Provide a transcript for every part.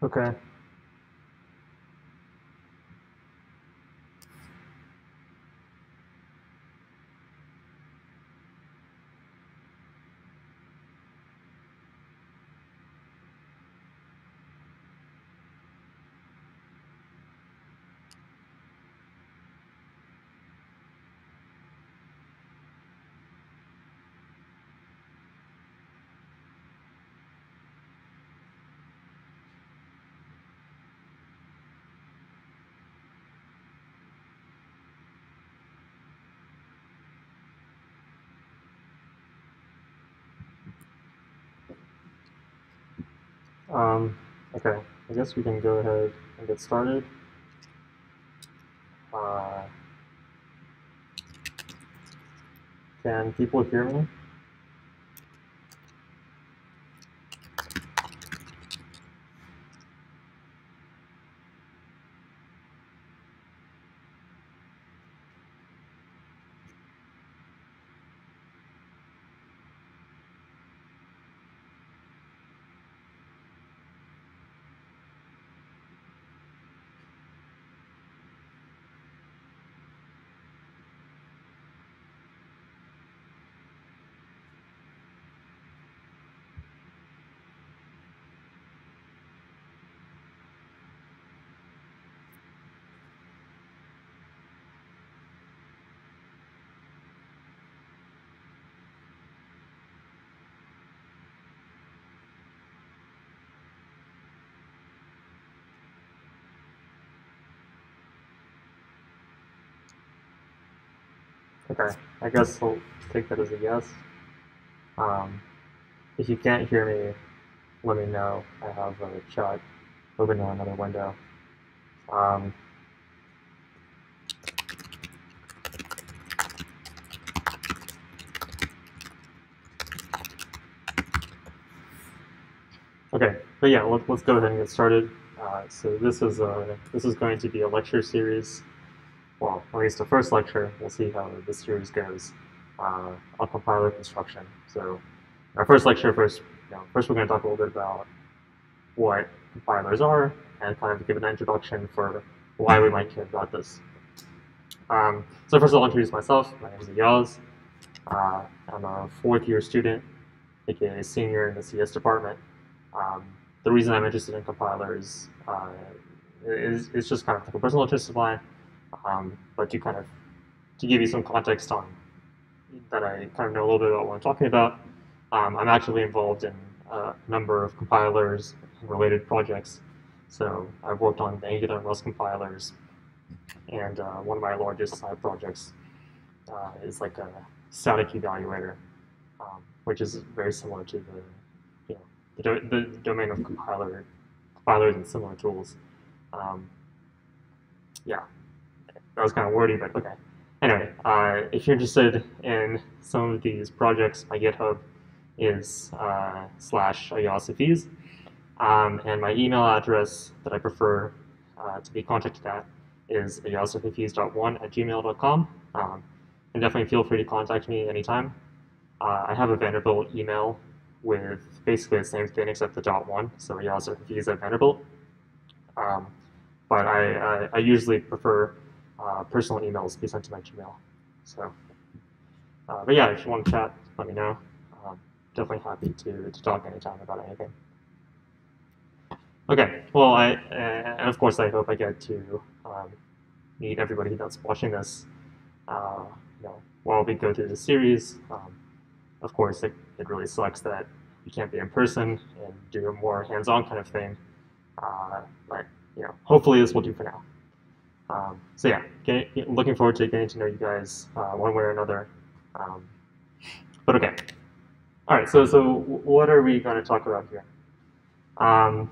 Okay. Um, okay. I guess we can go ahead and get started. Uh, can people hear me? Okay. I guess we'll take that as a yes. Um, if you can't hear me, let me know. I have a chat open on another window. Um, okay, but yeah, let's go ahead and get started. So this is going to be a lecture series. Well, at least the first lecture. We'll see how this series goes on compiler construction. So our first lecture, first we're going to talk a little bit about what compilers are and kind of give an introduction for why we might care about this. So first I'll introduce myself. My name is Ayaz. I'm a fourth year student, aka senior in the CS department. Um, the reason I'm interested in compilers is just kind of like a personal interest of mine, but to give you some context on that I kind of know a little bit about what I'm talking about. I'm actually involved in a number of compilers and related projects. So I've worked on Angular and Rust compilers, and one of my largest side projects is like a static evaluator, which is very similar to the domain of compilers and similar tools. Um, yeah, that was kind of wordy, but okay. Anyway, if you're interested in some of these projects, my GitHub is /ayazhafiz, and my email address that I prefer to be contacted at is ayazhafiz.1@gmail.com. And definitely feel free to contact me anytime. I have a Vanderbilt email with basically the same thing except the .1, so ayazhafiz at Vanderbilt. Um, but I usually prefer personal emails be sent to my Gmail. So, but yeah, if you want to chat, let me know. Definitely happy to talk anytime about anything. Okay, well, and of course I hope I get to meet everybody that's watching this. Uh, while we go through the series, of course it really sucks that you can't be in person and do a more hands-on kind of thing. But hopefully this will do for now. So yeah, looking forward to getting to know you guys one way or another. Um, but okay, all right. So what are we going to talk about here? Um,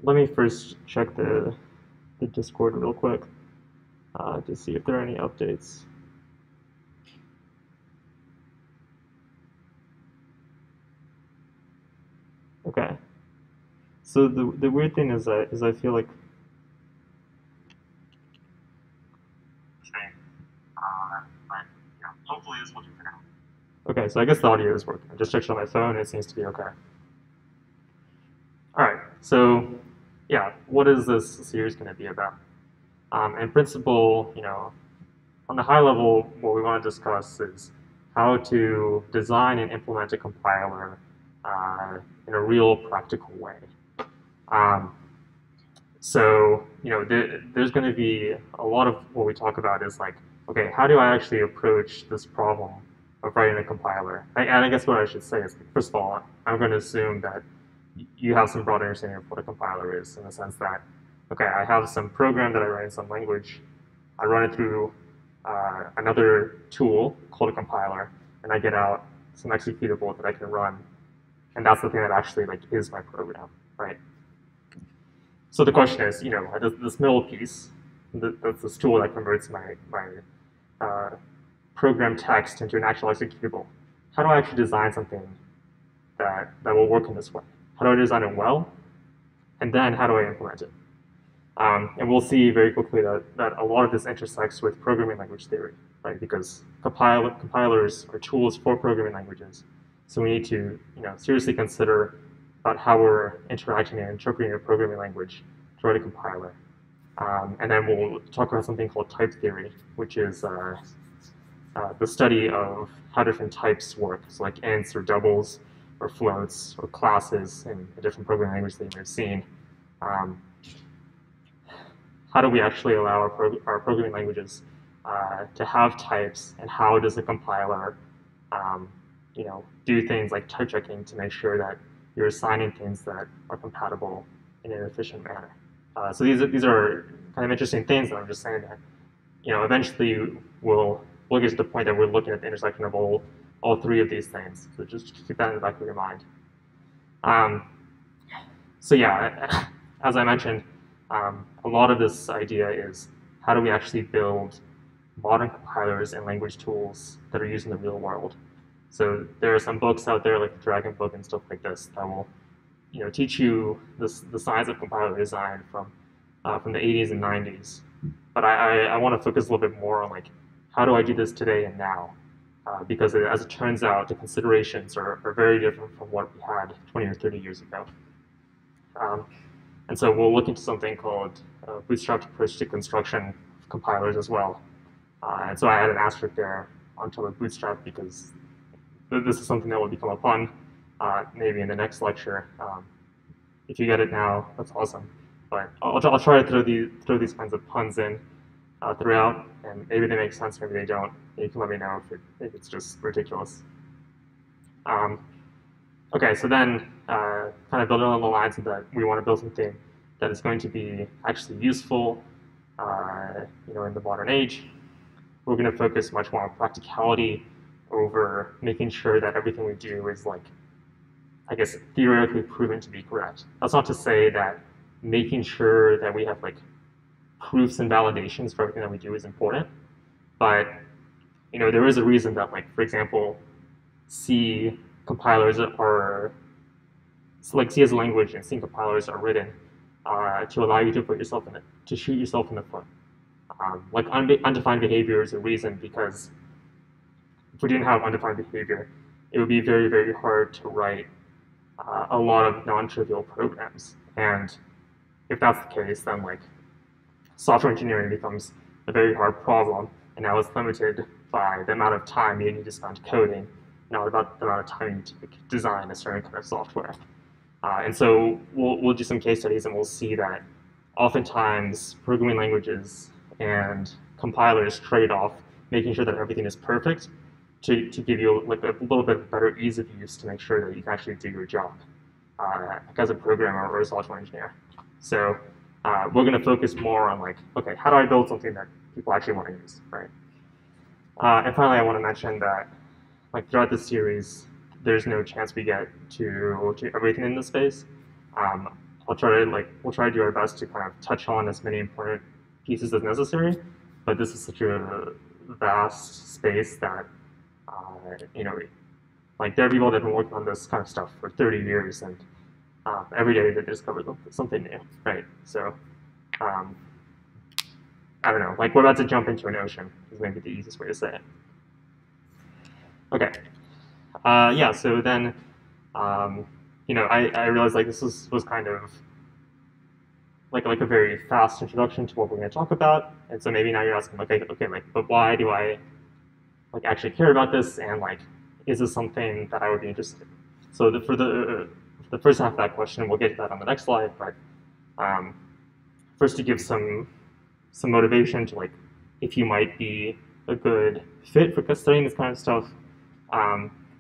let me first check the Discord real quick to see if there are any updates. Okay. So the weird thing is I feel like but hopefully this will do for now. Okay, so I guess the audio is working. I just checked on my phone. It seems to be okay. All right. So yeah, what is this series going to be about? In principle, on the high level, what we want to discuss is how to design and implement a compiler in a real practical way. Um, there's going to be a lot of what we talk about is like, okay, how do I actually approach this problem of writing a compiler? And I guess what I should say is, first of all, I'm going to assume that you have some broad understanding of what a compiler is, in the sense that, okay, I have some program that I write in some language, I run it through another tool called a compiler, and I get out some executable that I can run, and that's the thing that actually is my program, right? So the question is, this middle piece, that's this tool that converts my program text into an actual executable. How do I actually design something that will work in this way? How do I design it well? And then how do I implement it? And we'll see very quickly that a lot of this intersects with programming language theory, right? Because compilers are tools for programming languages. So we need to seriously consider about how we're interacting and interpreting a programming language to write a compiler. And then we'll talk about something called type theory, which is the study of how different types work, so like ints or doubles or floats or classes in a different programming language that you may have seen. How do we actually allow our programming languages to have types, and how does a compiler do things like type checking to make sure that you're assigning things that are compatible in an efficient manner? So these are kind of interesting things, and I'm just saying that eventually we'll get to the point that we're looking at the intersection of all three of these things. So just keep that in the back of your mind. So yeah, as I mentioned, a lot of this idea is how do we actually build modern compilers and language tools that are used in the real world. So there are some books out there like the Dragon book and stuff like this that will teach you the science of compiler design from the 80s and 90s. But I want to focus a little bit more on how do I do this today and now? Because as it turns out, the considerations are very different from what we had 20 or 30 years ago. And so we'll look into something called bootstrapped approach to construction of compilers as well. And so I had an asterisk there on top of bootstrap because this is something that will become a pun maybe in the next lecture. If you get it now, that's awesome. But I'll try to throw these kinds of puns in throughout, and maybe they make sense, maybe they don't. You can let me know if it's just ridiculous. Okay, so then kind of building on the lines of that, we want to build something that is going to be actually useful in the modern age. We're going to focus much more on practicality over making sure that everything we do is I guess, theoretically proven to be correct. That's not to say that making sure that we have proofs and validations for everything that we do is important, but there is a reason that for example, C compilers are C as a language and C compilers are written to allow you to to shoot yourself in the foot. Undefined behavior is a reason, because if we didn't have undefined behavior, it would be very, very hard to write a lot of non-trivial programs. And if that's the case, then software engineering becomes a very hard problem, and now it's limited by the amount of time you need to spend coding, not about the amount of time you need to design a certain kind of software. And so we'll do some case studies, and we'll see that oftentimes programming languages and compilers trade off making sure that everything is perfect to give you a little bit better ease of use to make sure that you can actually do your job as a programmer or a software engineer. So we're going to focus more on okay, how do I build something that people actually want to use, right? And finally, I want to mention that throughout this series, there's no chance we get to everything in this space. We'll try to do our best to kind of touch on as many important pieces as necessary, but this is such a vast space that there are people that have been working on this kind of stuff for 30 years, and every day they discover something new, right? So I don't know, we're about to jump into an ocean is maybe the easiest way to say it. Okay, yeah, so then I realized this was kind of like a very fast introduction to what we're going to talk about. And so maybe now you're asking, okay, like, but why do I like actually care about this? And like, is this something that I would be interested in? So for the first half of that question, we'll get to that on the next slide. But first, to give some motivation to like, if you might be a good fit for studying this kind of stuff.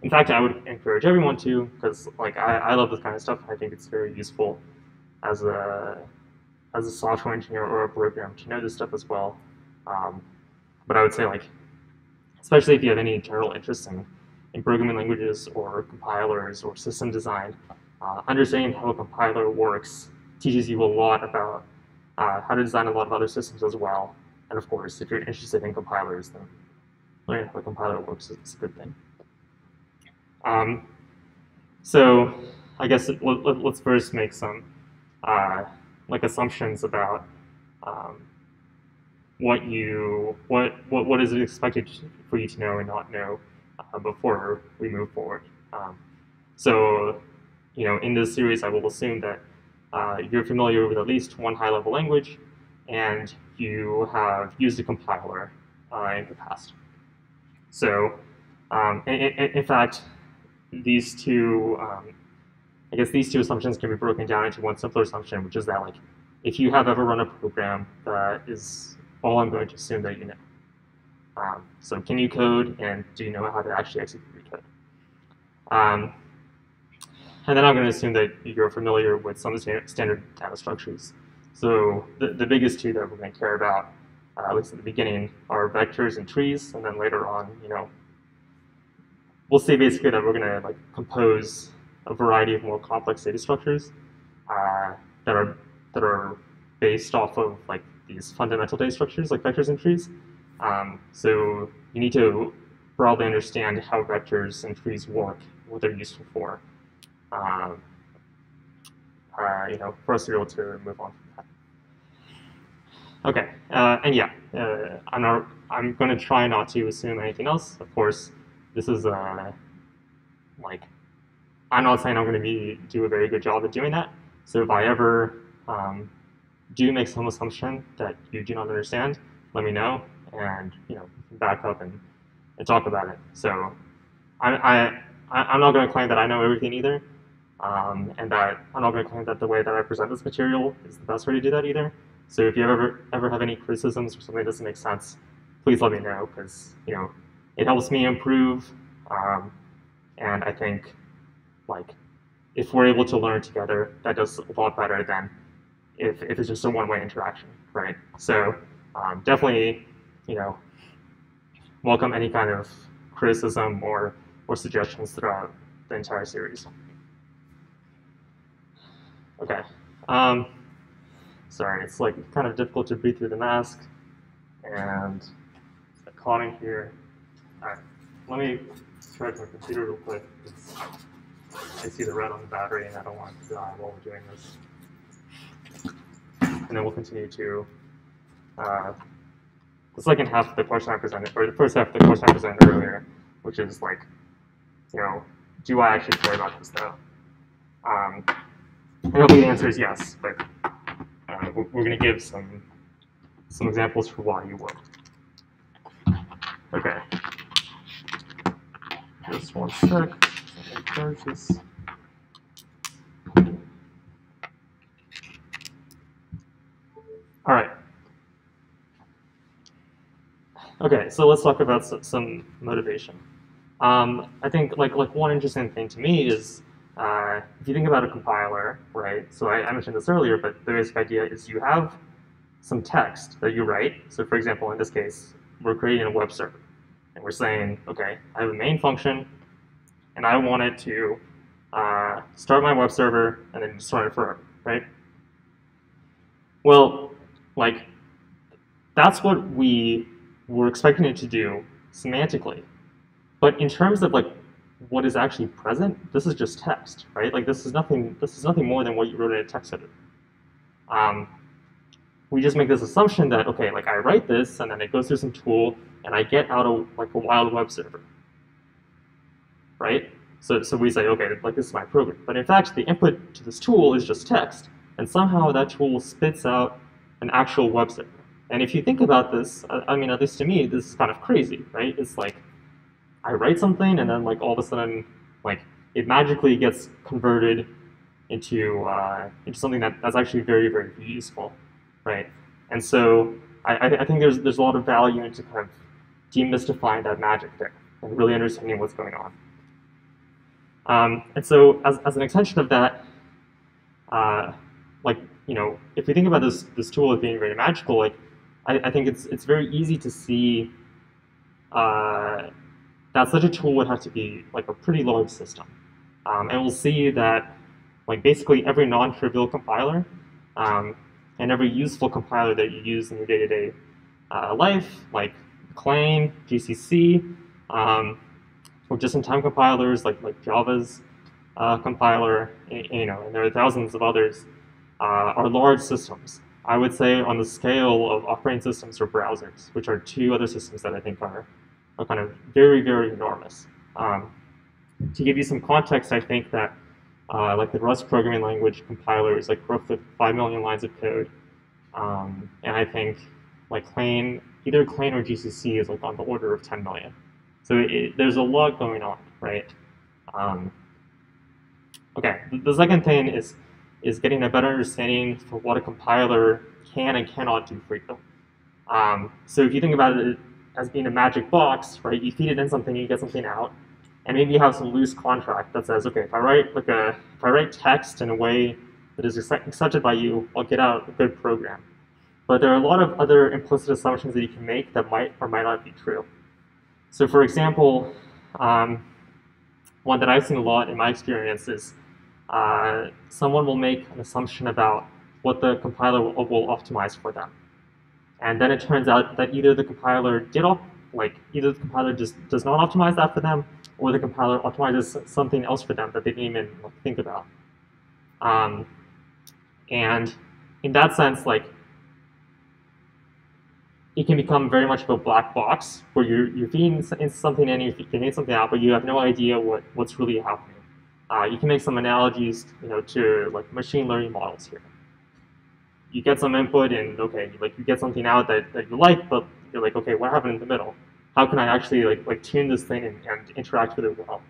In fact, I would encourage everyone to, because like I love this kind of stuff. I think it's very useful as a software engineer or a programmer to know this stuff as well. But I would say like, especially if you have any general interest in programming languages or compilers or system design, understanding how a compiler works teaches you a lot about how to design a lot of other systems as well. And of course, if you're interested in compilers, then learning how a compiler works is a good thing. So I guess let's first make some like assumptions about what is expected for you to know and not know before we move forward. So, in this series, I will assume that you're familiar with at least one high-level language, and you have used a compiler in the past. So, in fact, these two, I guess these two assumptions can be broken down into one simpler assumption, which is that like, if you have ever run a program, that is all I'm going to assume that you know. So can you code, and do you know how to actually execute your code? And then I'm going to assume that you're familiar with some standard data structures. So the biggest two that we're going to care about, at least at the beginning, are vectors and trees, and then later on, we'll see basically that we're going to like compose a variety of more complex data structures that are based off of like these fundamental data structures like vectors and trees. So you need to broadly understand how vectors and trees work, what they're useful for, for us to be able to move on from that. Okay, and yeah, I'm going to try not to assume anything else. Of course, this is like, I'm not saying I'm going to do a very good job at doing that. So if I ever do make some assumption that you do not understand, let me know, and we can back up and talk about it. So I'm not going to claim that I know everything either, and that I'm not going to claim that the way that I present this material is the best way to do that either. So if you ever have any criticisms or something that doesn't make sense, please let me know, because it helps me improve, and I think like if we're able to learn together, that does a lot better than if it's just a one-way interaction, right? So definitely, welcome any kind of criticism or suggestions throughout the entire series. Okay. Sorry, it's like kind of difficult to breathe through the mask, and it's clotting here. All right, let me try my computer real quick. I see the red on the battery, and I don't want it to die while we're doing this. And then we'll continue to the second half of the question I presented, or the first half of the question I presented earlier, which is like, do I actually care about this though? I hope the answer is yes, but we're going to give some examples for why you will. Okay. Just one sec. Let me charge this. All right. Okay, so let's talk about some motivation. I think like one interesting thing to me is if you think about a compiler, right? So I mentioned this earlier, but the basic idea is you have some text that you write. So for example, in this case, we're creating a web server, and we're saying, okay, I have a main function, and I want it to start my web server and then just run it forever, right? Well, like that's what we were expecting it to do semantically, but in terms of like what is actually present, this is just text, right? Like this is nothing more than what you wrote in a text editor. We just make this assumption that, okay, like I write this and then it goes through some tool and I get out like a wild web server, right? So we say, okay, like this is my program. But in fact, the input to this tool is just text. and somehow that tool spits out an actual web server. And if you think about this, I mean, at least to me, this is kind of crazy, right? It's like I write something, and then like all of a sudden, like it magically gets converted into something that's actually very, very useful, right? And so I think there's a lot of value into kind of demystifying that magic there and really understanding what's going on. And so as an extension of that, like, you know, if we think about this tool as being very magical, like I think it's very easy to see that such a tool would have to be like a pretty large system. And we'll see that like basically every non-trivial compiler and every useful compiler that you use in your day-to-day life, like Clang, GCC, or just-in-time compilers like Java's compiler, you know, and there are thousands of others, are large systems. I would say on the scale of operating systems or browsers, which are two other systems that I think are kind of very, very enormous. To give you some context, I think that like the Rust programming language compiler is like roughly 5 million lines of code, and I think like either Clang or GCC is like on the order of 10 million. So there's a lot going on, right? Okay, the second thing is getting a better understanding for what a compiler can and cannot do for you. So if you think about it as being a magic box, right? You feed it in something, you get something out, and maybe you have some loose contract that says, okay, if I write text in a way that is accepted by you, I'll get out a good program. But there are a lot of other implicit assumptions that you can make that might or might not be true. So for example, one that I've seen a lot in my experience is someone will make an assumption about what the compiler will optimize for them. And then it turns out that either the compiler just does not optimize that for them, or the compiler optimizes something else for them that they didn't even think about. And in that sense, like, it can become very much of a black box where you're feeding something in, you're getting something out, but you have no idea what's really happening. You can make some analogies, you know, to like machine learning models here. You get some input, and okay, like you get something out that you like, but you're like, okay, what happened in the middle? How can I actually like tune this thing and interact with it well?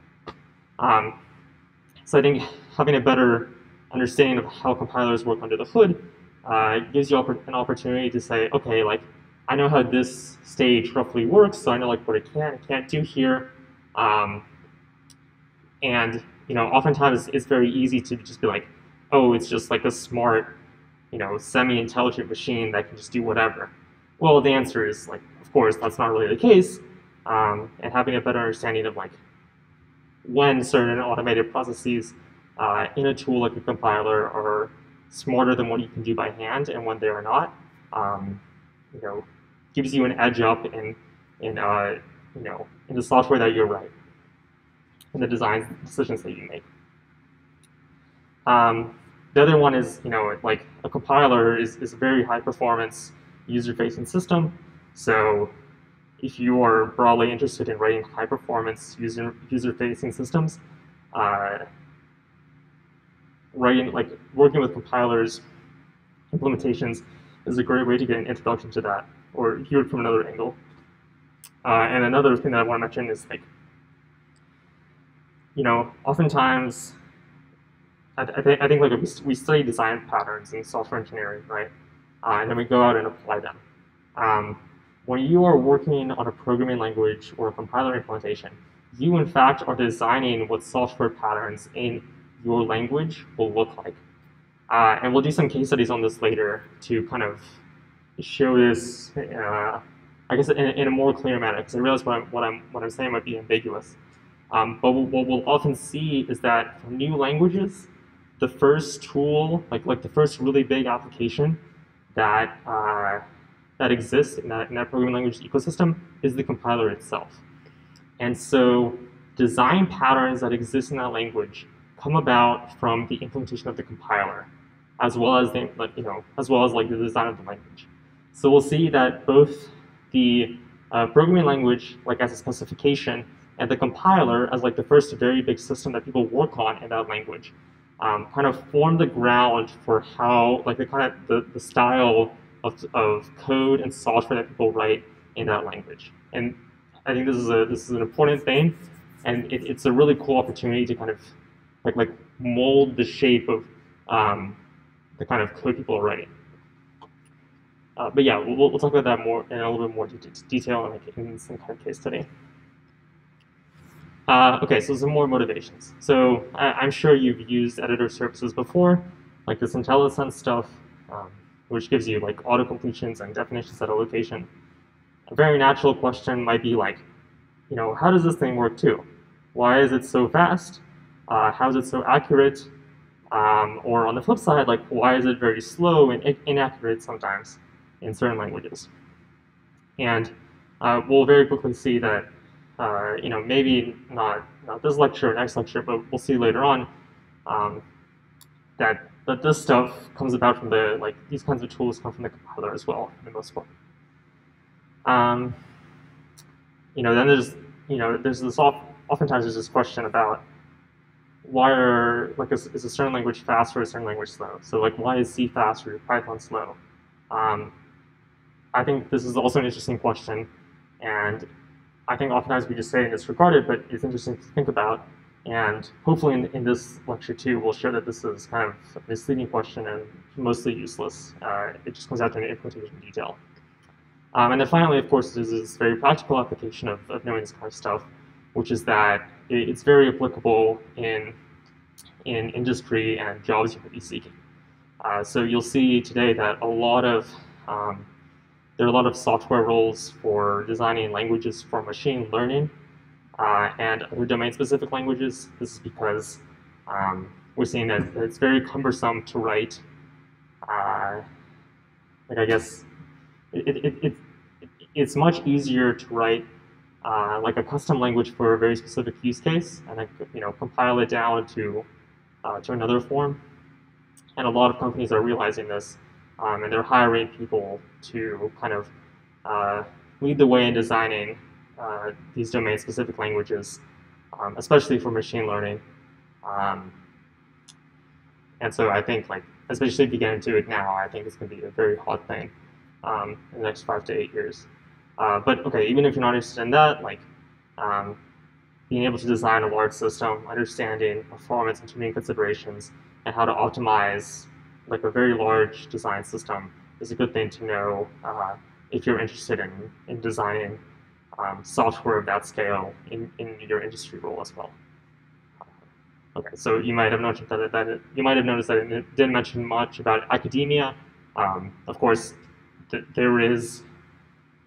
So I think having a better understanding of how compilers work under the hood gives you an opportunity to say, okay, like I know how this stage roughly works, so I know like what it can and can't do here. And you know, oftentimes it's very easy to just be like, oh, it's just like a smart, you know, semi-intelligent machine that can just do whatever. Well, the answer is like, of course, that's not really the case. And having a better understanding of like when certain automated processes in a tool like a compiler are smarter than what you can do by hand, and when they are not, you know, gives you an edge up in you know, in the software that you write, and the design decisions that you make. The other one is, you know, like a compiler is a very high performance user-facing system. So if you are broadly interested in writing high performance user-facing systems, working with compilers, implementations is a great way to get an introduction to that, or hear it from another angle. And another thing that I want to mention is like, you know, oftentimes, I think like we study design patterns in software engineering, right? And then we go out and apply them. When you are working on a programming language or a compiler implementation, you in fact are designing what software patterns in your language will look like. And we'll do some case studies on this later to kind of show this, I guess, in a more clear manner, because I realize what I'm saying might be ambiguous. But what we'll often see is that for new languages, the first tool, like the first really big application that that exists in that programming language ecosystem is the compiler itself. And so design patterns that exist in that language come about from the implementation of the compiler, as well as the design of the language. So we'll see that both the programming language, like as a specification, and the compiler as like the first very big system that people work on in that language, kind of form the ground for how, like, the style of code and software that people write in that language. And I think this is an important thing, and it's a really cool opportunity to kind of like mold the shape of the kind of code people are writing. But yeah, we'll talk about that more in a little bit more detail in some kind of case study. Okay, so some more motivations. So I'm sure you've used editor services before, like this IntelliSense stuff, which gives you like auto-completions and definitions at a location. A very natural question might be like, you know, how does this thing work too? Why is it so fast? How is it so accurate? Or on the flip side, like, why is it very slow and inaccurate sometimes in certain languages? And we'll very quickly see that, you know, maybe not this lecture or next lecture, but we'll see later on that this stuff comes about from these kinds of tools come from the compiler as well, for the most part. You know, then there's this oftentimes there's this question about why is a certain language fast or a certain language slow? So like, why is C fast or Python slow? I think this is also an interesting question, and I think oftentimes we just say and disregard it, but it's interesting to think about. And hopefully in this lecture too, we'll show that this is kind of a misleading question and mostly useless. It just comes out to an implementation detail. And then finally, of course, there's this very practical application of knowing this kind of stuff, which is that it's very applicable in industry and jobs you could be seeking. So you'll see today that there are a lot of software roles for designing languages for machine learning and other domain-specific languages. This is because we're seeing that it's very cumbersome to write. Like, I guess it's much easier to write like a custom language for a very specific use case, and then, you know, compile it down to another form. And a lot of companies are realizing this, and they're hiring people to kind of lead the way in designing these domain-specific languages, especially for machine learning. And so I think, like, especially if you get into it now, I think it's going to be a very hot thing in the next 5 to 8 years. But okay, even if you're not interested in that, like being able to design a large system, understanding performance and tuning considerations, and how to optimize like a very large design system is a good thing to know if you're interested in designing software of that scale in your industry role as well. Okay, so you might have noticed that it didn't mention much about academia. Of course, there is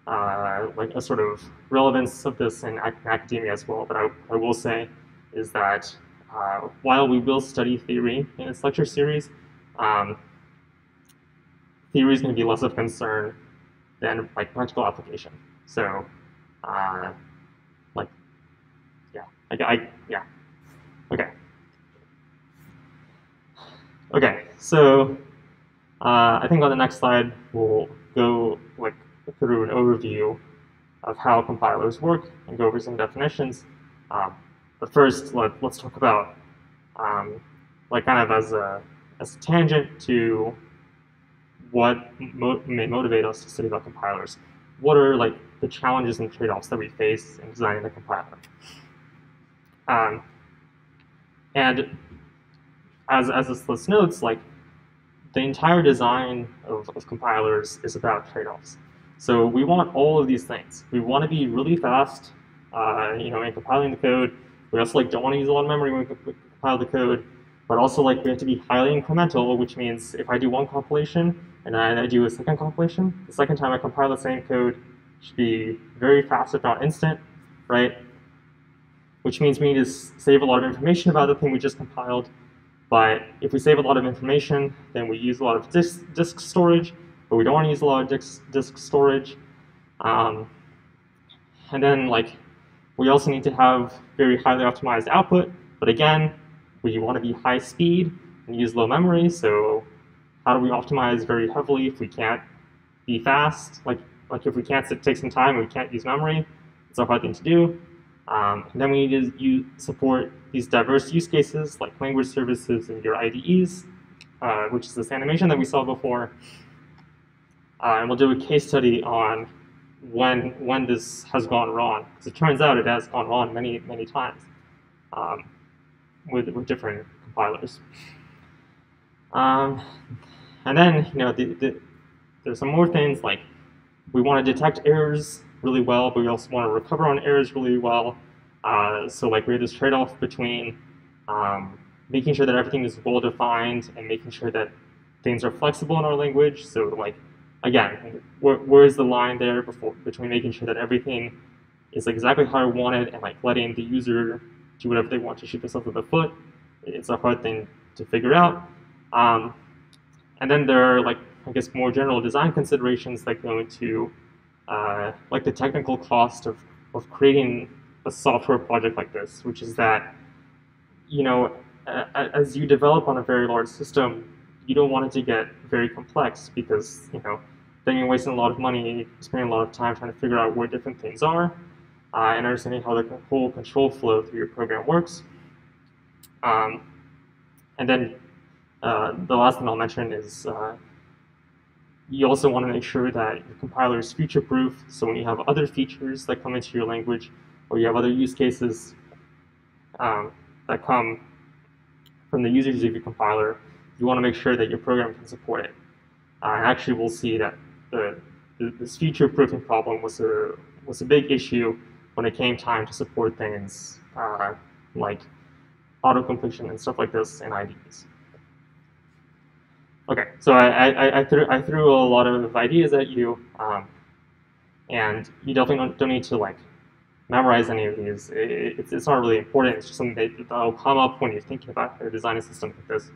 like a sort of relevance of this in academia as well, but I will say is that while we will study theory in this lecture series, theory is going to be less of concern than like practical application. So, like, yeah, okay. Okay, so I think on the next slide we'll go like through an overview of how compilers work and go over some definitions. But first, let's talk about like kind of as a tangent to what may motivate us to study about compilers. What are like the challenges and trade-offs that we face in designing the compiler? And as this list notes, like the entire design of compilers is about trade-offs. So we want all of these things. We want to be really fast, you know, in compiling the code. We also like don't want to use a lot of memory when we compile the code, but also like we have to be highly incremental, which means if I do one compilation and then I do a second compilation, the second time I compile the same code should be very fast, if not instant, right? Which means we need to save a lot of information about the thing we just compiled. But if we save a lot of information, then we use a lot of disk storage, but we don't want to use a lot of disk storage. And then like we also need to have very highly optimized output, but again, we want to be high speed and use low memory. So how do we optimize very heavily if we can't be fast? Like if we can't take some time and we can't use memory, it's a hard thing to do. And then we need to support these diverse use cases like language services in your IDEs, which is this animation that we saw before. And we'll do a case study on when this has gone wrong, because it turns out it has gone wrong many times with different compilers. And then there's some more things like we want to detect errors really well, but we also want to recover on errors really well. So like we have this trade-off between making sure that everything is well defined and making sure that things are flexible in our language. So like again, where is the line there between making sure that everything is exactly how I want it and like letting the user do whatever they want to shoot themselves in the foot? It's a hard thing to figure out. And then there are like, I guess, more general design considerations that go into like the technical cost of creating a software project like this, which is that, as you develop on a very large system, you don't want it to get very complex because, then you're wasting a lot of money, spending a lot of time trying to figure out where different things are, and understanding how the whole control flow through your program works. And then the last thing I'll mention is you also want to make sure that your compiler is future-proof, so when you have other features that come into your language, or you have other use cases that come from the users of your compiler, you want to make sure that your program can support it. And actually, we'll see that this future-proofing problem was a big issue when it came time to support things like auto-completion and stuff like this in IDEs. Okay, so I threw a lot of ideas at you, and you definitely don't need to like memorize any of these. It's not really important. It's just something that'll come up when you're thinking about how to design a system like this.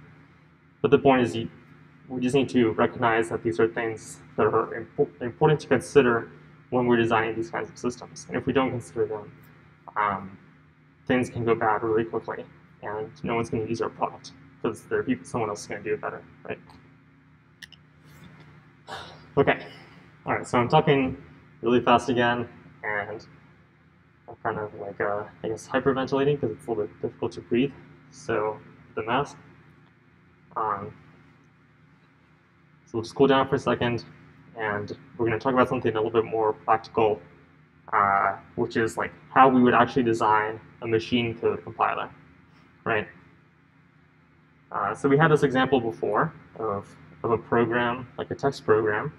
But the point is, we just need to recognize that these are things that are important to consider when we're designing these kinds of systems. And if we don't consider them, things can go bad really quickly, and no one's going to use our product because someone else is going to do it better, right? Okay, all right, so I'm talking really fast again, and I'm kind of like, I guess, hyperventilating because it's a little bit difficult to breathe, so the mask. So we'll just cool down for a second, and we're going to talk about something a little bit more practical, which is like how we would actually design a machine code compiler, right? So we had this example before of a program, like a text program,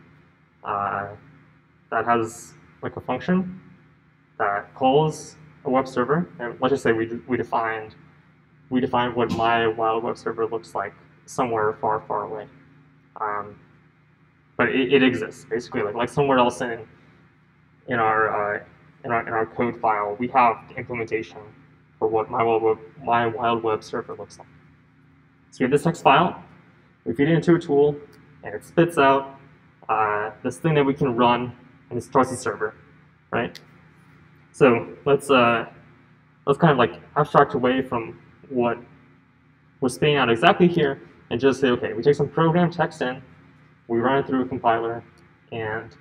that has like a function that calls a web server, and let's just say we defined what my wild web server looks like somewhere far, far away. But it exists basically, like somewhere else in our code file, we have the implementation for what my wild web server looks like. So we have this text file, we feed it into a tool, and it spits out this thing that we can run, and it starts the server, right? So let's kind of like abstract away from what we're spitting out exactly here, and just say, okay, we take some program text in, we run it through a compiler, and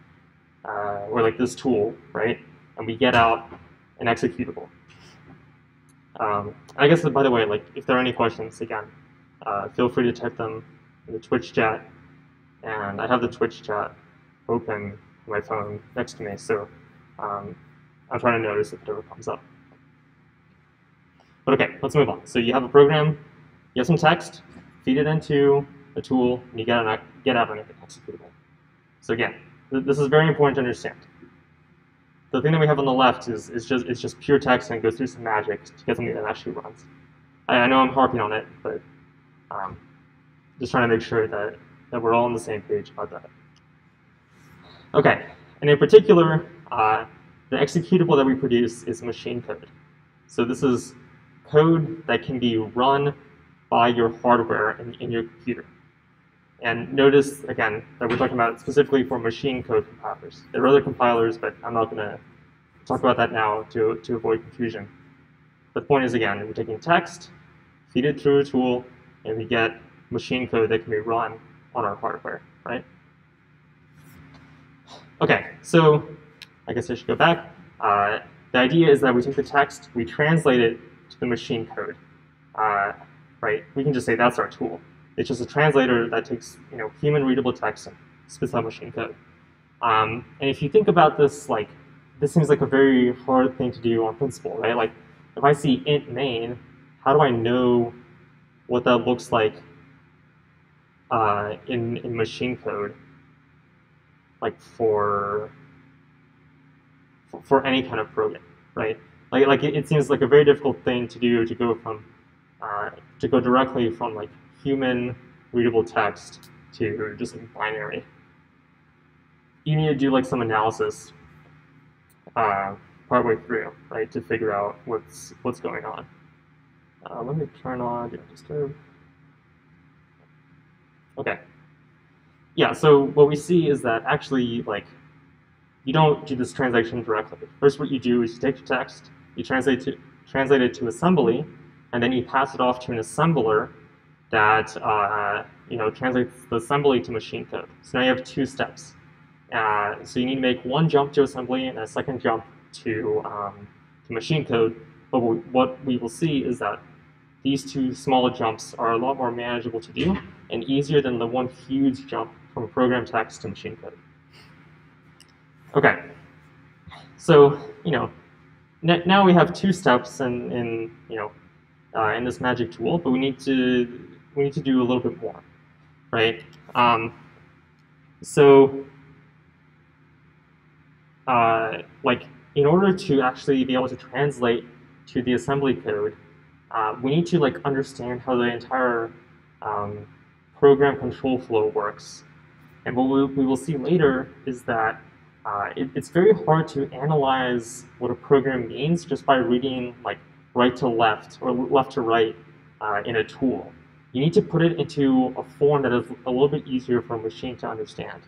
we're like this tool, right? And we get out an executable. I guess, by the way, like if there are any questions, again, feel free to type them in the Twitch chat. And I have the Twitch chat open on my phone next to me, so I'm trying to notice if it ever comes up. But okay, let's move on. So you have a program, you have some text, feed it into a tool, and you get out an executable. So again, this is very important to understand. The thing that we have on the left is just pure text, and it goes through some magic to get something that actually runs. I know I'm harping on it, but just trying to make sure that we're all on the same page about that. Okay, and in particular, the executable that we produce is machine code. So this is code that can be run by your hardware in your computer. And notice, again, that we're talking about specifically for machine code compilers. There are other compilers, but I'm not going to talk about that now to avoid confusion. The point is, again, we're taking text, feed it through a tool, and we get machine code that can be run on our hardware, right? Okay, so I guess I should go back. the idea is that we take the text, we translate it to the machine code, right? We can just say that's our tool. It's just a translator that takes human readable text and spits out machine code. And if you think about this, like this seems like a very hard thing to do on principle, right? Like if I see int main, how do I know what that looks like in machine code, like for any kind of program, right? Like it seems like a very difficult thing to do to go directly from like human readable text to just like binary. You need to do like some analysis partway through, right, to figure out what's going on. Let me turn on do not disturb. Okay. Yeah. So what we see is that actually, like, you don't do this translation directly. First, what you do is you take your text, you translate it to assembly, and then you pass it off to an assembler that translates the assembly to machine code. So now you have two steps. So you need to make one jump to assembly and a second jump to machine code. But what we will see is that these two small jumps are a lot more manageable to do and easier than the one huge jump from program text to machine code. Okay, so now we have two steps in this magic tool, but we need to do a little bit more, right? Like in order to actually be able to translate to the assembly code, we need to like understand how the entire program control flow works. And what we will see later is that it's very hard to analyze what a program means just by reading like right to left or left to right in a tool. You need to put it into a form that is a little bit easier for a machine to understand.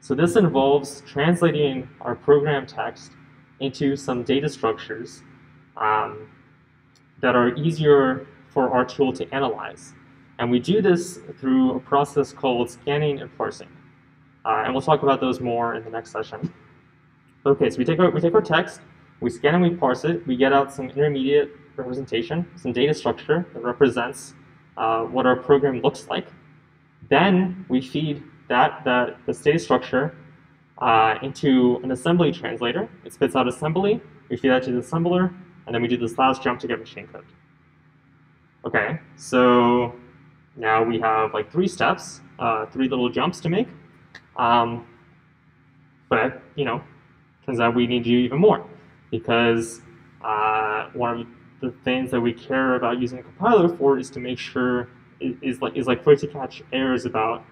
So this involves translating our program text into some data structures that are easier for our tool to analyze. And we do this through a process called scanning and parsing. And we'll talk about those more in the next session. Okay, so we take our text, we scan and we parse it, we get out some intermediate representation, some data structure that represents what our program looks like. Then we feed the data structure into an assembly translator. It spits out assembly, we feed that to the assembler, and then we do this last jump to get machine code. Okay, so now we have like three steps, three little jumps to make. But turns out we need to do even more because one of the things that we care about using a compiler for is to make sure is for it to catch errors about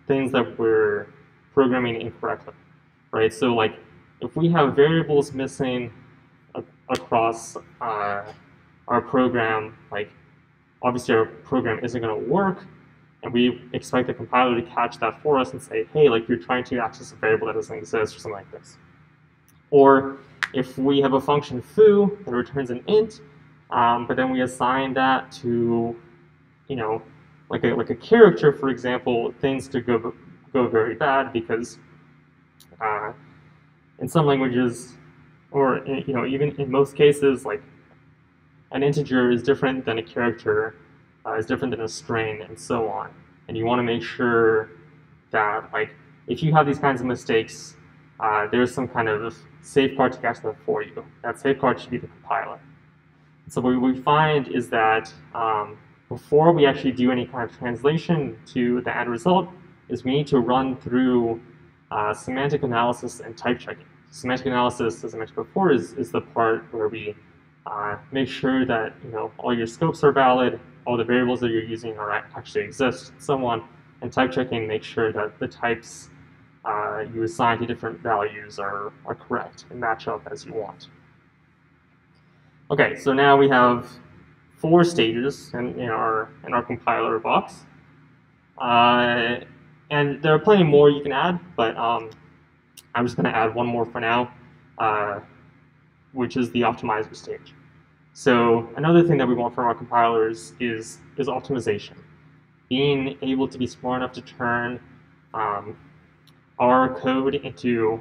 things that we're programming incorrectly, right? So like if we have variables missing across our program, like obviously our program isn't going to work, and we expect the compiler to catch that for us and say, hey, like you're trying to access a variable that doesn't exist or something like this. Or if we have a function foo that returns an int, but then we assign that to, like a character, for example, things could go very bad because in some languages, or even in most cases, like an integer is different than a character, is different than a string, and so on. And you want to make sure that, like, if you have these kinds of mistakes, there's some kind of safeguard to catch that for you. That safeguard should be the compiler. So what we find is that before we actually do any kind of translation to the end result, is we need to run through semantic analysis and type checking. Semantic analysis, as I mentioned before, is the part where we make sure that all your scopes are valid, all the variables that you're using actually exist, and so on. And type checking makes sure that the types you assign to different values are correct and match up as you want. Okay, so now we have 4 stages in our compiler box, and there are plenty more you can add, but I'm just going to add one more for now, which is the optimizer stage. So another thing that we want from our compilers is optimization. Being able to be smart enough to turn our code into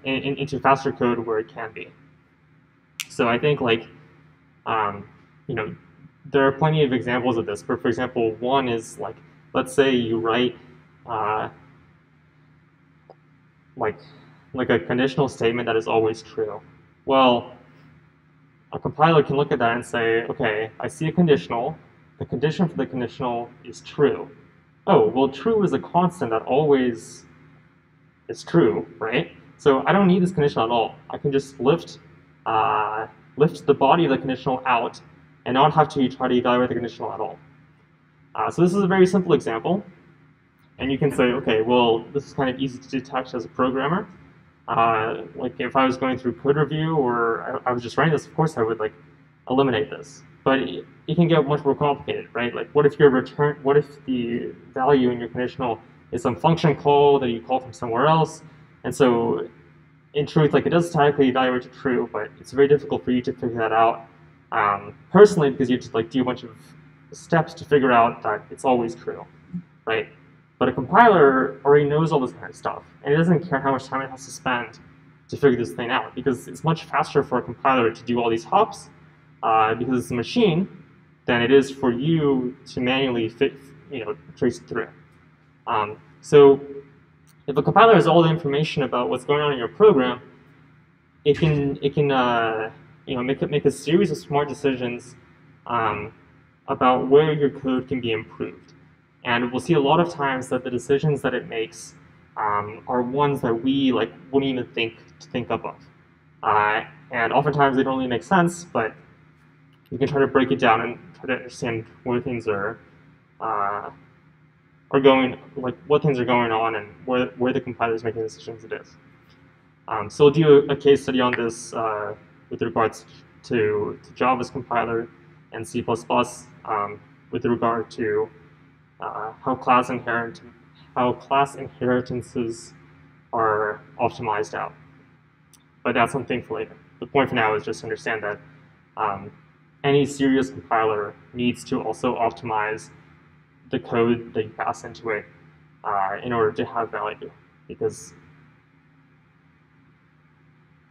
into faster code where it can be. So I think like, you know, there are plenty of examples of this. But for example, one is like, let's say you write like a conditional statement that is always true. Well, a compiler can look at that and say, okay, I see a conditional. The condition for the conditional is true. Oh, well, true is a constant that always is true, right? So I don't need this conditional at all. I can just lift the body of the conditional out and not have to try to evaluate the conditional at all. So this is a very simple example. And you can say, okay, well, this is kind of easy to detect as a programmer. Like if I was going through code review or I was just writing this, of course I would like eliminate this. But it can get much more complicated, right? Like what if the value in your conditional is some function call that you call from somewhere else? And so in truth, like it does statically evaluate to true, but it's very difficult for you to figure that out personally because you have to like do a bunch of steps to figure out that it's always true, right? But a compiler already knows all this kind of stuff, and it doesn't care how much time it has to spend to figure this thing out, because it's much faster for a compiler to do all these hops, because it's a machine, than it is for you to manually trace it through. So if a compiler has all the information about what's going on in your program, it can make a series of smart decisions about where your code can be improved. And we'll see a lot of times that the decisions that it makes are ones that we wouldn't even think up of. And oftentimes they don't really make sense, but you can try to break it down and try to understand where things are going, like what things are going on and where the compiler is making decisions it is. So we'll do a case study on this with regards to Java's compiler and C++, with regard to how class inheritances are optimized out. But that's something for later. The point for now is just to understand that any serious compiler needs to also optimize the code that you pass into it in order to have value, because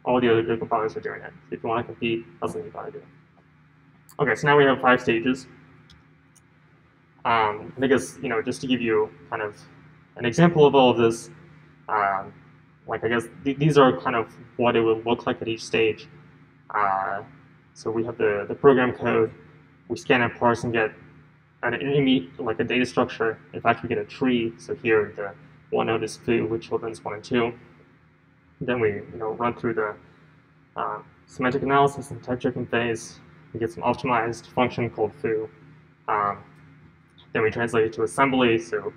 all the other good compilers are doing it. If you want to compete, that's what you gotta do. Okay, so now we have 5 stages. I guess, just to give you kind of an example of all of this, I guess these are kind of what it would look like at each stage. So we have the program code, we scan and parse and get a data structure. In fact, we get a tree. So here the one node is foo with children's 1 and 2. Then we run through the semantic analysis and type checking phase. We get some optimized function called foo. Then we translate it to assembly, so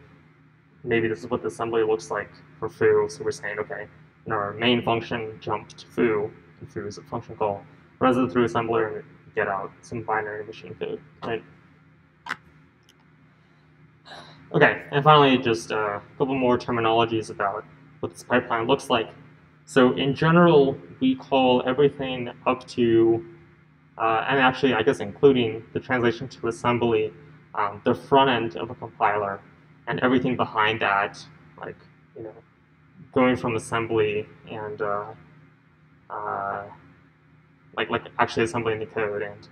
maybe this is what the assembly looks like for foo. So we're saying, okay, in our main function, jump to foo, and foo is a function call. Runs it through assembler and get out some binary machine code, right? Okay, and finally, just a couple more terminologies about what this pipeline looks like. So in general, we call everything up to, and actually, I guess including the translation to assembly, the front end of a compiler, and everything behind that, going from assembly and actually assembling the code and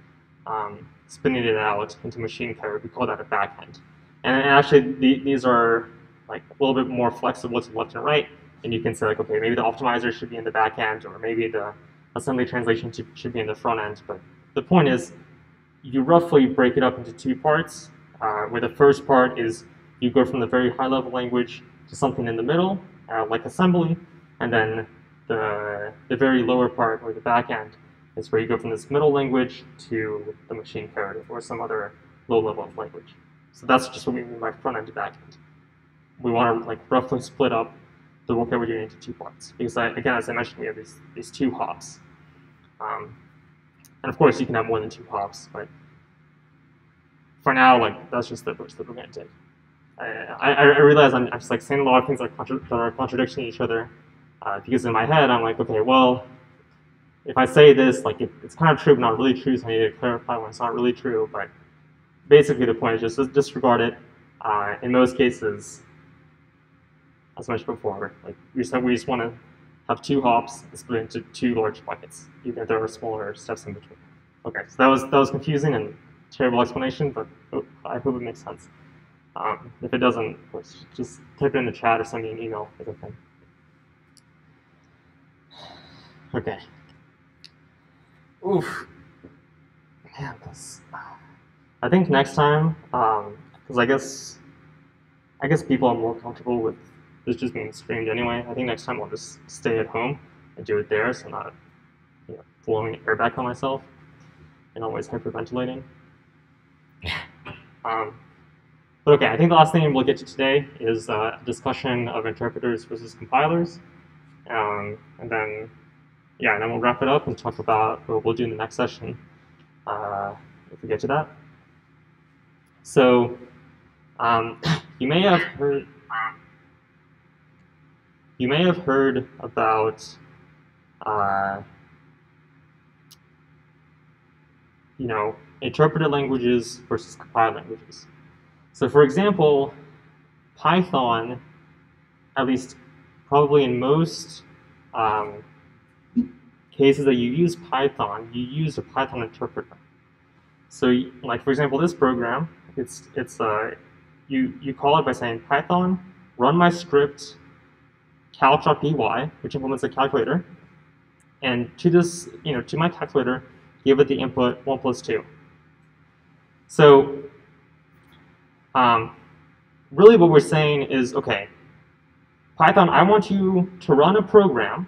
spinning it out into machine code. We call that a backend. And actually, these are a little bit more flexible to left and right. And you can say okay, maybe the optimizer should be in the back end, or maybe the assembly translation should be in the front end. But the point is, you roughly break it up into 2 parts, where the first part is you go from the very high-level language to something in the middle, like assembly, and then the very lower part, or the back end, is where you go from this middle language to the machine code or some other low level of language. So that's just what we mean by front end to back end. We want to roughly split up the work that we're doing into 2 parts, because again, as I mentioned, we have these 2 hops. And of course, you can have more than 2 hops, but for now, that's just the approach that we're going to take. I realize I'm just saying a lot of things that are contradicting each other, because in my head I'm okay, well, if I say this, it's kind of true but not really true, so I need to clarify when it's not really true. But basically, the point is just disregard it. In most cases, as mentioned before, we just want to have 2 hops, and split into 2 large buckets, even if there are smaller steps in between. Okay, so that was confusing and terrible explanation, but I hope it makes sense. If it doesn't, of course, just type it in the chat or send me an email. It's okay. Okay. Oof. Man, this. I think next time, because I guess people are more comfortable with this just being streamed anyway. I think next time I'll just stay at home and do it there, so I'm not, blowing air back on myself and always hyperventilating. But okay, I think the last thing we'll get to today is a discussion of interpreters versus compilers, and then we'll wrap it up and talk about what we'll do in the next session if we get to that. So you may have heard about interpreted languages versus compiled languages. So for example, Python, at least probably in most cases that you use Python, you use a Python interpreter. So like for example, this program, you call it by saying Python run my script calc.py, which implements a calculator, and to this, to my calculator, give it the input 1 plus 2. So really what we're saying is, okay, Python, I want you to run a program,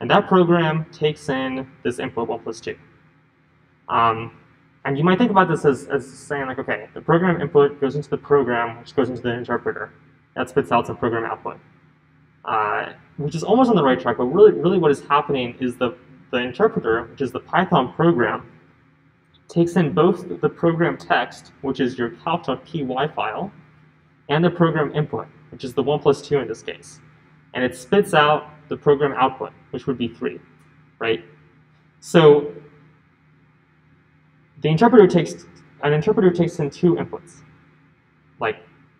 and that program takes in this input 1 plus 2. And you might think about this as saying like, okay, the program input goes into the program, which goes into the interpreter. That spits out some program output, which is almost on the right track, but really what is happening is the interpreter, which is the Python program, takes in both the program text, which is your calc.py file, and the program input, which is the 1 plus 2 in this case. And it spits out the program output, which would be 3, right? So an interpreter takes in 2 inputs, like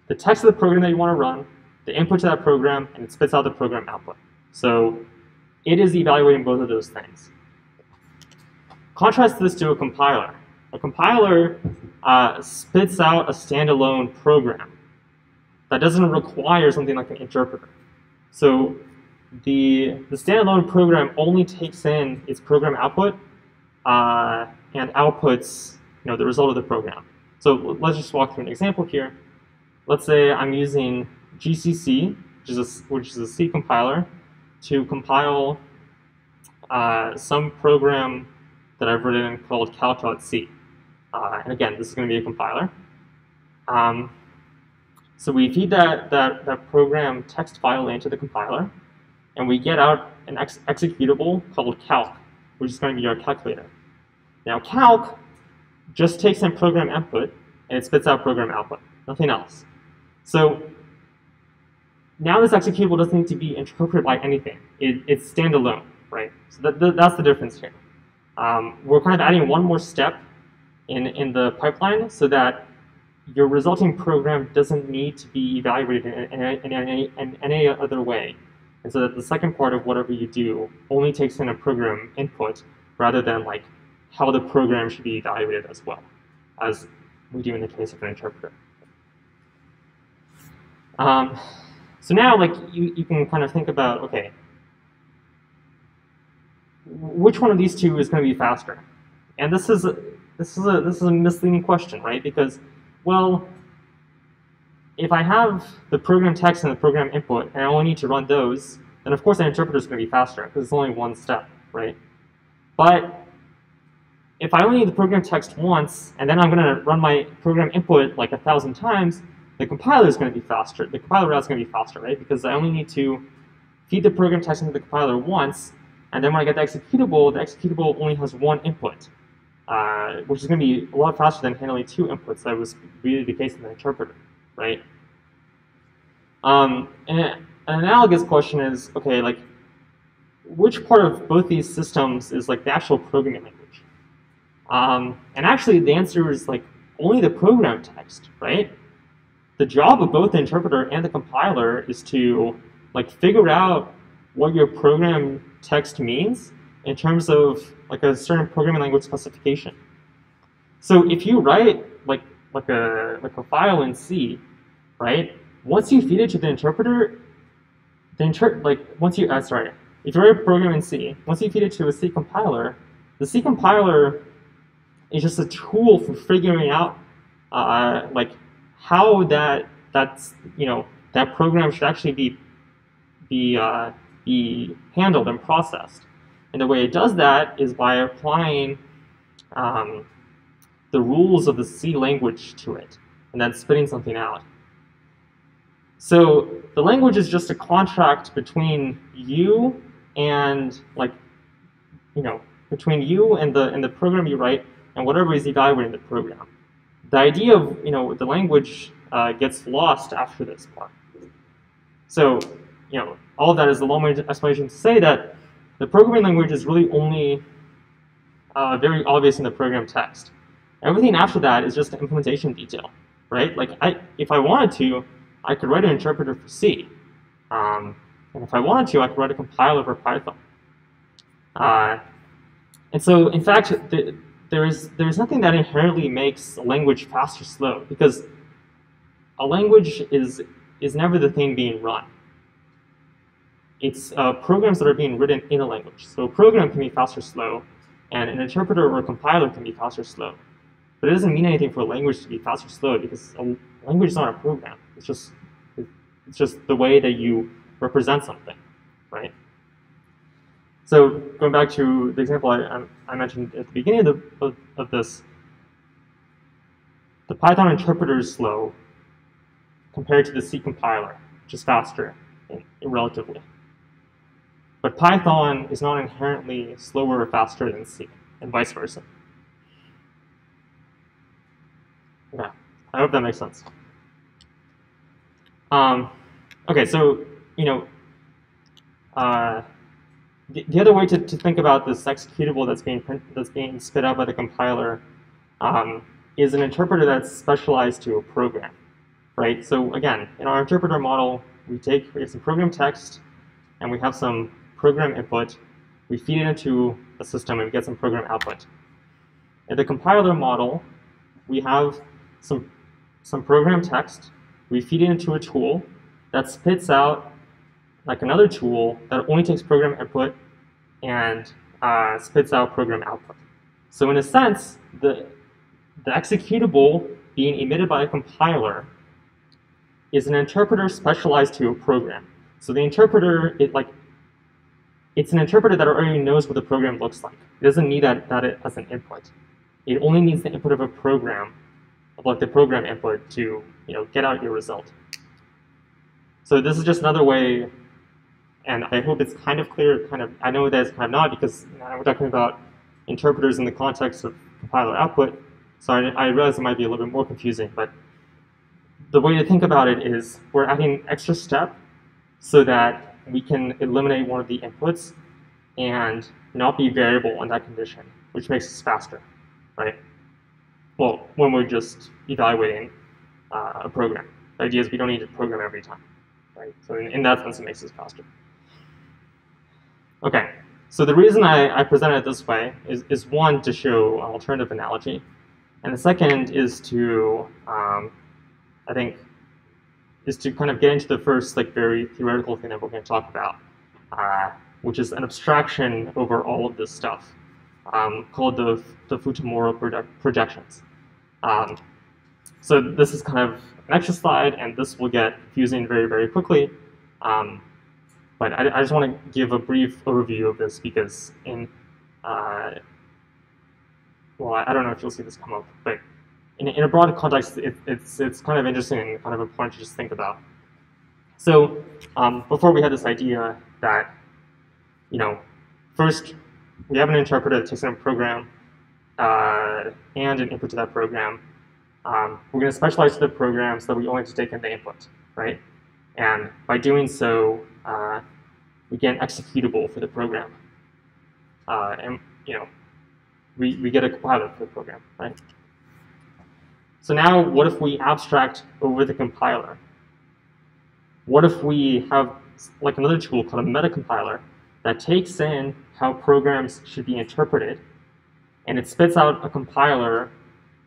the text of the program that you want to run, the input to that program, and it spits out the program output. So it is evaluating both of those things. Contrast this to a compiler. A compiler spits out a standalone program that doesn't require something like an interpreter. So the standalone program only takes in its program output and outputs the result of the program. So let's just walk through an example here. Let's say I'm using GCC, which is a C compiler, to compile some program that I've written called calc.c. And again, this is going to be a compiler. So we feed that program text file into the compiler, and we get out an executable called calc, which is going to be our calculator. Now calc just takes in program input, and it spits out program output, nothing else. So now this executable doesn't need to be interpreted by anything. It's standalone, right? So that's the difference here. We're kind of adding one more step in the pipeline so that your resulting program doesn't need to be evaluated in any other way. And so that the second part of whatever you do only takes in a program input rather than like how the program should be evaluated as well, as we do in the case of an interpreter. So now like you can kind of think about, okay, which one of these two is going to be faster? And this is a misleading question, right? Because, well, if I have the program text and the program input, and I only need to run those, then of course the interpreter is going to be faster because it's only one step, right? But if I only need the program text once, and then I'm going to run my program input like 1,000 times, the compiler is going to be faster. The compiler route is going to be faster, right? Because I only need to feed the program text into the compiler once, and then when I get the executable only has one input, which is going to be a lot faster than handling 2 inputs. That was really the case in the interpreter, right? And an analogous question is, okay, like, which part of both these systems is like the actual programming language? And actually, the answer is like only the program text, right? The job of both the interpreter and the compiler is to like figure out what your program text means in terms of like a certain programming language specification. So if you write like a file in C, right? Once you feed it to the interpreter, if you write a program in C, once you feed it to a C compiler, the C compiler is just a tool for figuring out like how that program should actually be handled and processed. And the way it does that is by applying the rules of the C language to it, and then spitting something out. So the language is just a contract between you and between you and the program you write and whatever is evaluating the program. The idea of the language gets lost after this part. So all of that is a long-winded explanation to say that the programming language is really only very obvious in the program text. Everything after that is just an implementation detail, right? Like if I wanted to, I could write an interpreter for C. And if I wanted to, I could write a compiler for Python. And so, in fact, there's nothing that inherently makes a language fast or slow, because a language is never the thing being run. It's programs that are being written in a language. So a program can be fast or slow, and an interpreter or a compiler can be fast or slow. But it doesn't mean anything for a language to be fast or slow, because a language is not a program. It's just the way that you represent something, right? So going back to the example I mentioned at the beginning of this, the Python interpreter is slow compared to the C compiler, which is faster relatively. But Python is not inherently slower or faster than C, and vice versa. Yeah, I hope that makes sense. Okay, so the other way to think about this executable that's being spit out by the compiler is an interpreter that's specialized to a program, right? So again, in our interpreter model, we have some program text and we have some program input. We feed it into a system and we get some program output. In the compiler model, we have some program text. We feed it into a tool that spits out like another tool that only takes program input and spits out program output. So in a sense, the executable being emitted by a compiler is an interpreter specialized to a program. So the interpreter, it's an interpreter that already knows what the program looks like. It doesn't need that as an input. It only needs the input of a program, like the program input, to get out your result. So this is just another way, and I hope it's kind of clear. I know that it's kind of not, because we're talking about interpreters in the context of compiler output. So I realize it might be a little bit more confusing, but the way to think about it is we're adding an extra step so that we can eliminate one of the inputs and not be variable on that condition, which makes us faster, right? Well, when we're just evaluating a program. The idea is we don't need to program every time, right? So in that sense, it makes us faster. Okay, so the reason I presented it this way is one, to show an alternative analogy, and the second is to, I think, is to kind of get into the first very theoretical thing that we're going to talk about, which is an abstraction over all of this stuff, called the Futomura projections. So this is kind of an extra slide, and this will get confusing very, very quickly. But I just want to give a brief overview of this because well, I don't know if you'll see this come up, but in a broad context, it's kind of interesting and kind of important to just think about. So before we had this idea that, first we have an interpreter that takes in a program and an input to that program. We're going to specialize to the program so that we only have to take in the input, right? And by doing so, we get an executable for the program. And we get a compiler for the program, right? So now, what if we abstract over the compiler? What if we have like another tool called a metacompiler that takes in how programs should be interpreted, and it spits out a compiler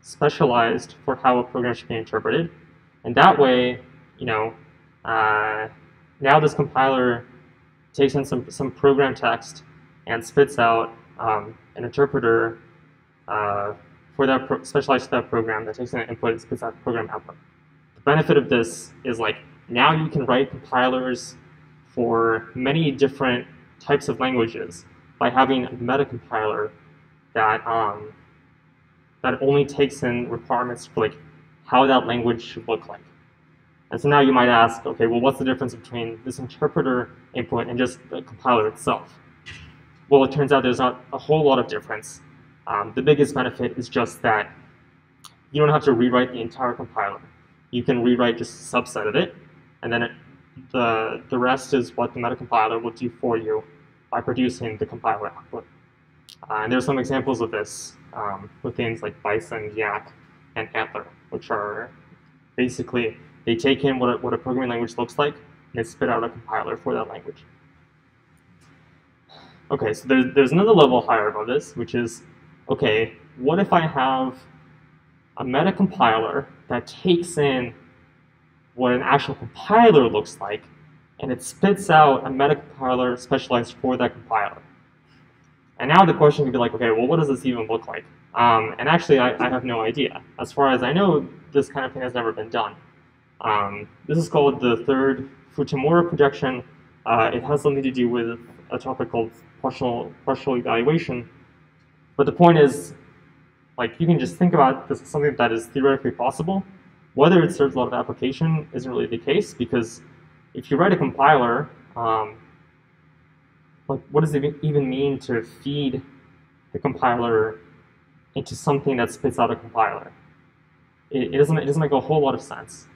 specialized for how a program should be interpreted. And that way, now this compiler takes in some program text and spits out an interpreter for that specialized to that program that takes in an input and spits out program output. The benefit of this is now you can write compilers for many different types of languages by having a metacompiler that that only takes in requirements for how that language should look like. And so now you might ask, okay, well, what's the difference between this interpreter input and just the compiler itself? Well, it turns out there's not a whole lot of difference. The biggest benefit is just that you don't have to rewrite the entire compiler. You can rewrite just a subset of it, and then the rest is what the metacompiler will do for you by producing the compiler output. And there's some examples of this with things like Bison, Yak, and Antler, which are basically, they take in what a programming language looks like, and they spit out a compiler for that language. Okay, so there's another level higher above this, which is, okay, what if I have a metacompiler that takes in what an actual compiler looks like, and it spits out a metacompiler specialized for that compiler? And now the question could be okay, well, what does this even look like? And actually, I have no idea. As far as I know, this kind of thing has never been done. This is called the third Fujimura projection. It has something to do with a topic called partial evaluation. But the point is, you can just think about this as something that is theoretically possible. Whether it serves a lot of application isn't really the case, because if you write a compiler, what does it even mean to feed the compiler into something that spits out a compiler? It doesn't make a whole lot of sense.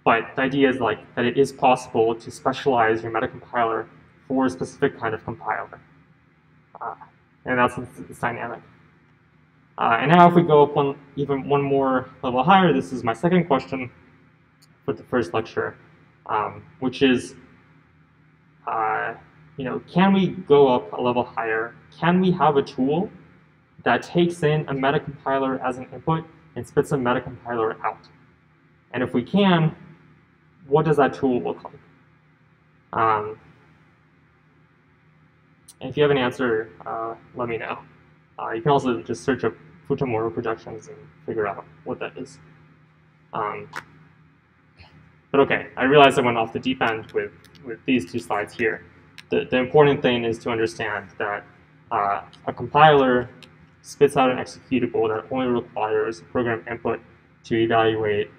But the idea is that it is possible to specialize your metacompiler for a specific kind of compiler, and that's it's dynamic. And now, if we go up even one more level higher, this is my second question for the first lecture, which is, can we go up a level higher? Can we have a tool that takes in a metacompiler as an input and spits a metacompiler out? And if we can, what does that tool look like? And if you have an answer, let me know. You can also just search up Fujimura projections and figure out what that is. But okay, I realize I went off the deep end with these two slides here. The important thing is to understand that a compiler spits out an executable that only requires a program input to evaluate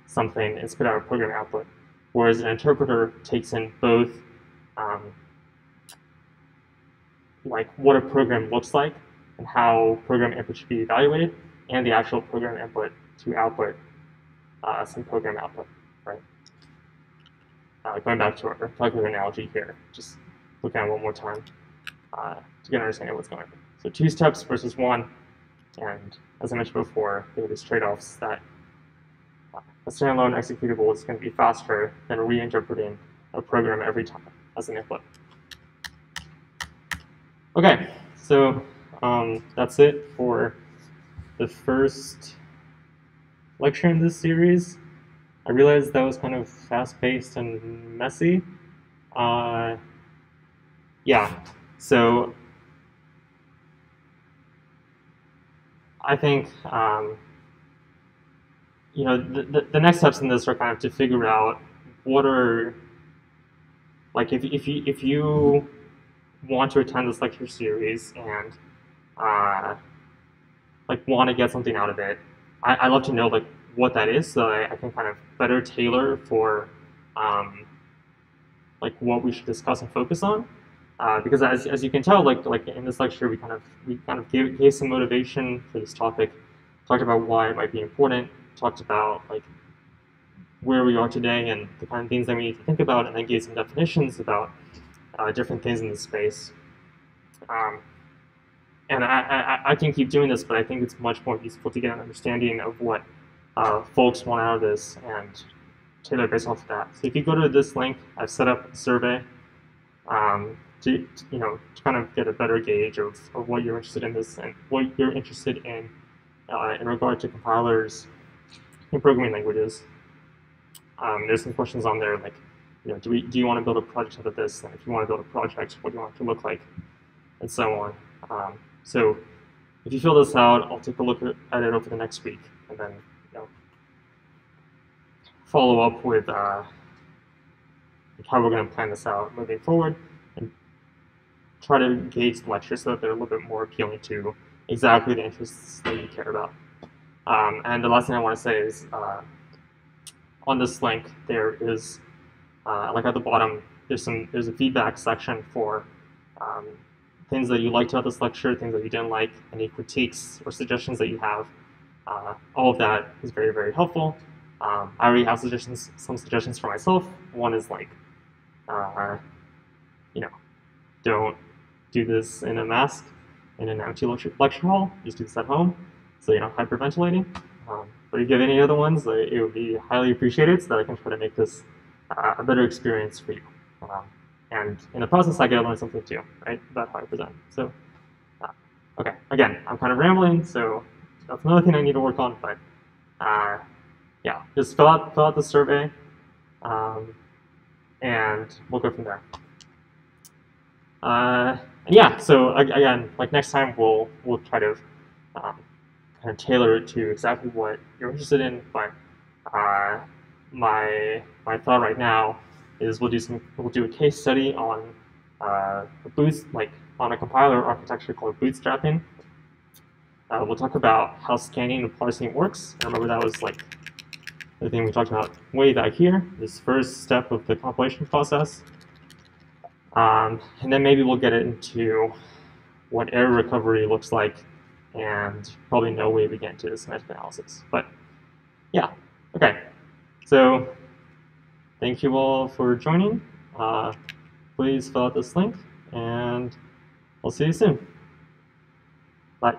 something and spit out a program output, whereas an interpreter takes in both what a program looks like and how program input should be evaluated, and the actual program input to output some program output, right? Going back to our calculator analogy here, just look at it one more time to get an understanding of what's going on. So 2 steps versus 1, and as I mentioned before, there are these trade-offs that a standalone executable is going to be faster than reinterpreting a program every time as an input. Okay, so that's it for the first lecture in this series. I realized that was kind of fast-paced and messy. Yeah, so I think the next steps in this are kind of to figure out what are if you want to attend this lecture series and want to get something out of it, I love to know what that is, so I can kind of better tailor for what we should discuss and focus on. Because as you can tell, in this lecture, we kind of gave some motivation for this topic, talked about why it might be important, talked about where we are today and the kind of things that we need to think about, and then gave some definitions about different things in the space. And I can keep doing this, but I think it's much more useful to get an understanding of what folks want out of this, and tailor based off of that. So if you go to this link, I've set up a survey to kind of get a better gauge of what you're interested in this and what you're interested in regard to compilers and programming languages. There's some questions on there like, do you want to build a project out of this? And if you want to build a project, what do you want it to look like? And so on. So if you fill this out, I'll take a look at it over the next week, and then follow up with how we're going to plan this out moving forward, and try to gauge the lectures so that they're a little bit more appealing to exactly the interests that you care about. And the last thing I want to say is on this link there is like at the bottom there's a feedback section for things that you liked about this lecture, things that you didn't like, any critiques or suggestions that you have. All of that is very, very helpful. I already have some suggestions for myself. One is like, don't do this in a mask in an empty lecture hall. Just do this at home, so you're not hyperventilating. But if you have any other ones, it would be highly appreciated so that I can try to make this a better experience for you. And in the process, I get to learn something too, right, about how I present. So, okay, again, I'm kind of rambling, so that's another thing I need to work on, but yeah, just fill out the survey, and we'll go from there. And yeah, so again, like next time we'll try to kind of tailor it to exactly what you're interested in, but my thought right now is we'll do a case study on on a compiler architecture called bootstrapping. We'll talk about how scanning and parsing works. I remember that was like the thing we talked about way back here, this first step of the compilation process. And then maybe we'll get into what error recovery looks like, and probably no way we get into semantic analysis. But yeah, okay. So thank you all for joining. Please fill out this link, and I'll see you soon. Bye.